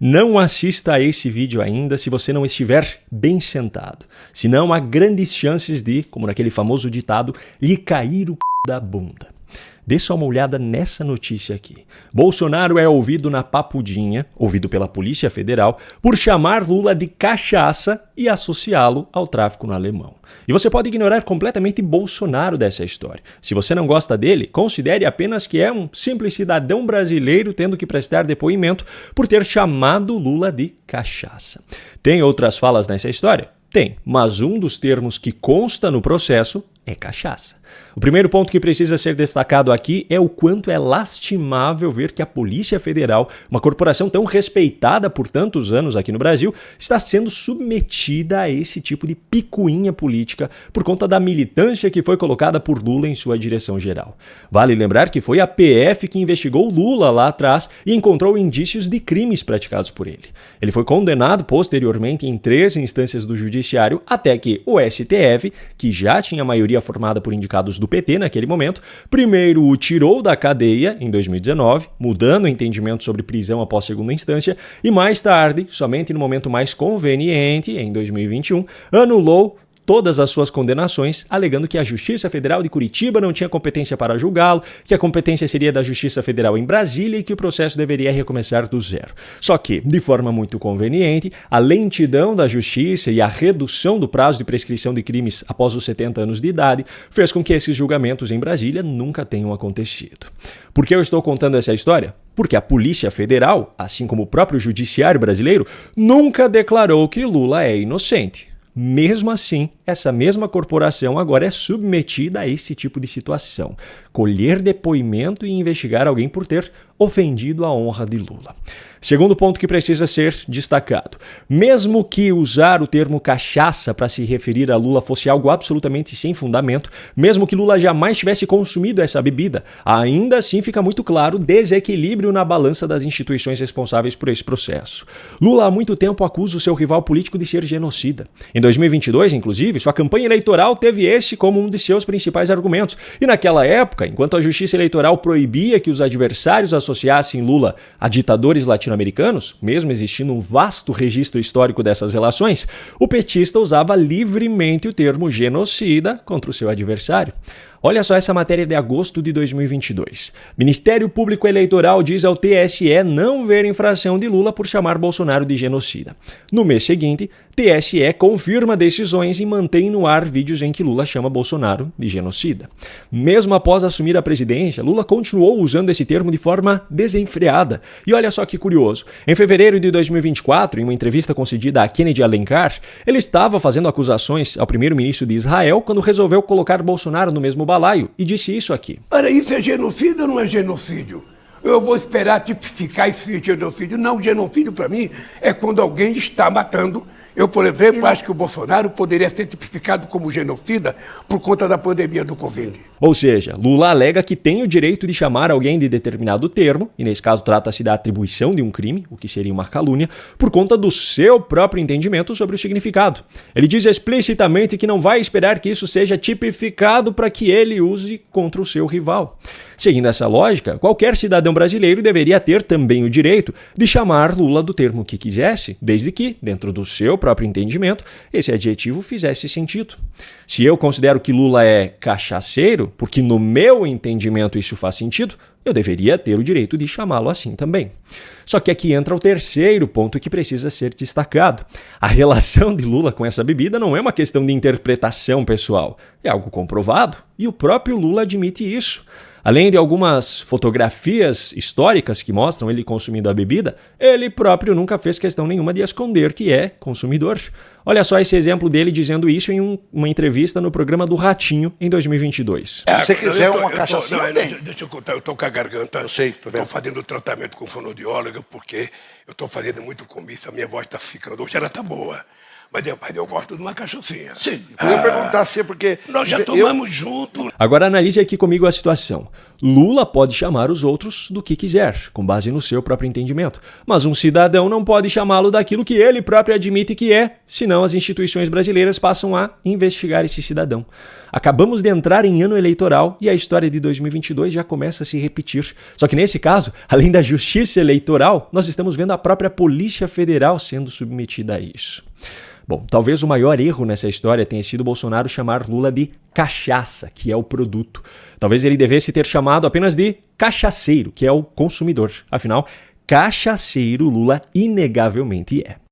Não assista a esse vídeo ainda se você não estiver bem sentado. Senão há grandes chances de, como naquele famoso ditado, lhe cair o c... da bunda. Dê só uma olhada nessa notícia aqui. Bolsonaro é ouvido na Papudinha, ouvido pela Polícia Federal, por chamar Lula de cachaça e associá-lo ao tráfico no alemão. E você pode ignorar completamente Bolsonaro dessa história. Se você não gosta dele, considere apenas que é um simples cidadão brasileiro tendo que prestar depoimento por ter chamado Lula de cachaça. Tem outras falas nessa história? Tem, mas um dos termos que consta no processo é cachaça. O primeiro ponto que precisa ser destacado aqui é o quanto é lastimável ver que a Polícia Federal, uma corporação tão respeitada por tantos anos aqui no Brasil, está sendo submetida a esse tipo de picuinha política por conta da militância que foi colocada por Lula em sua direção geral. Vale lembrar que foi a PF que investigou Lula lá atrás e encontrou indícios de crimes praticados por ele. Ele foi condenado posteriormente em 3 instâncias do Judiciário até que o STF, que já tinha maioria formada por indicados do PT naquele momento, primeiro o tirou da cadeia em 2019, mudando o entendimento sobre prisão após segunda instância, e mais tarde, somente no momento mais conveniente, em 2021, anulou todas as suas condenações, alegando que a Justiça Federal de Curitiba não tinha competência para julgá-lo, que a competência seria da Justiça Federal em Brasília e que o processo deveria recomeçar do zero. Só que, de forma muito conveniente, a lentidão da Justiça e a redução do prazo de prescrição de crimes após os 70 anos de idade fez com que esses julgamentos em Brasília nunca tenham acontecido. Por que eu estou contando essa história? Porque a Polícia Federal, assim como o próprio Judiciário brasileiro, nunca declarou que Lula é inocente. Mesmo assim, essa mesma corporação agora é submetida a esse tipo de situação. Colher depoimento e investigar alguém por ter ofendido a honra de Lula. Segundo ponto que precisa ser destacado. Mesmo que usar o termo cachaça para se referir a Lula fosse algo absolutamente sem fundamento, mesmo que Lula jamais tivesse consumido essa bebida, ainda assim fica muito claro o desequilíbrio na balança das instituições responsáveis por esse processo. Lula há muito tempo acusa o seu rival político de ser genocida. Em 2022, inclusive, sua campanha eleitoral teve esse como um de seus principais argumentos. E naquela época, enquanto a Justiça Eleitoral proibia que os adversários associassem Lula a ditadores latino-americanos, mesmo existindo um vasto registro histórico dessas relações, o petista usava livremente o termo genocida contra o seu adversário. Olha só essa matéria de agosto de 2022. Ministério Público Eleitoral diz ao TSE não ver infração de Lula por chamar Bolsonaro de genocida. No mês seguinte, TSE confirma decisões e mantém no ar vídeos em que Lula chama Bolsonaro de genocida. Mesmo após assumir a presidência, Lula continuou usando esse termo de forma desenfreada. E olha só que curioso. Em fevereiro de 2024, em uma entrevista concedida a Kennedy Alencar, ele estava fazendo acusações ao primeiro-ministro de Israel quando resolveu colocar Bolsonaro no mesmo balaio e disse isso aqui. Para isso é genocídio ou não é genocídio? Eu vou esperar tipificar esse genocídio. Não, genocídio para mim é quando alguém está matando. Eu, por exemplo, acho que o Bolsonaro poderia ser tipificado como genocida por conta da pandemia do Covid. Ou seja, Lula alega que tem o direito de chamar alguém de determinado termo, e nesse caso trata-se da atribuição de um crime, o que seria uma calúnia, por conta do seu próprio entendimento sobre o significado. Ele diz explicitamente que não vai esperar que isso seja tipificado para que ele use contra o seu rival. Seguindo essa lógica, qualquer cidadão brasileiro deveria ter também o direito de chamar Lula do termo que quisesse, desde que, dentro do seu próprio entendimento, esse adjetivo fizesse sentido. Se eu considero que Lula é cachaceiro, porque no meu entendimento isso faz sentido, eu deveria ter o direito de chamá-lo assim também. Só que aqui entra o terceiro ponto que precisa ser destacado. A relação de Lula com essa bebida não é uma questão de interpretação pessoal, é algo comprovado e o próprio Lula admite isso. Além de algumas fotografias históricas que mostram ele consumindo a bebida, ele próprio nunca fez questão nenhuma de esconder que é consumidor. Olha só esse exemplo dele dizendo isso em uma entrevista no programa do Ratinho em 2022. Se você quiser uma cachaça, deixa eu contar, eu estou com a garganta. Eu sei, estou fazendo tratamento com fonoaudióloga porque eu estou fazendo muito comício, a minha voz está ficando, hoje ela está boa. Mas eu gosto de uma cachaçinha. Sim, eu ia perguntar se é porque... Nós já tomamos junto. Agora analise aqui comigo a situação. Lula pode chamar os outros do que quiser, com base no seu próprio entendimento, mas um cidadão não pode chamá-lo daquilo que ele próprio admite que é, senão as instituições brasileiras passam a investigar esse cidadão. Acabamos de entrar em ano eleitoral e a história de 2022 já começa a se repetir. Só que nesse caso, além da justiça eleitoral, nós estamos vendo a própria Polícia Federal sendo submetida a isso. Bom, talvez o maior erro nessa história tenha sido Bolsonaro chamar Lula de cachaça, que é o produto. Talvez ele devesse ter chamado apenas de cachaceiro, que é o consumidor. Afinal, cachaceiro Lula inegavelmente é.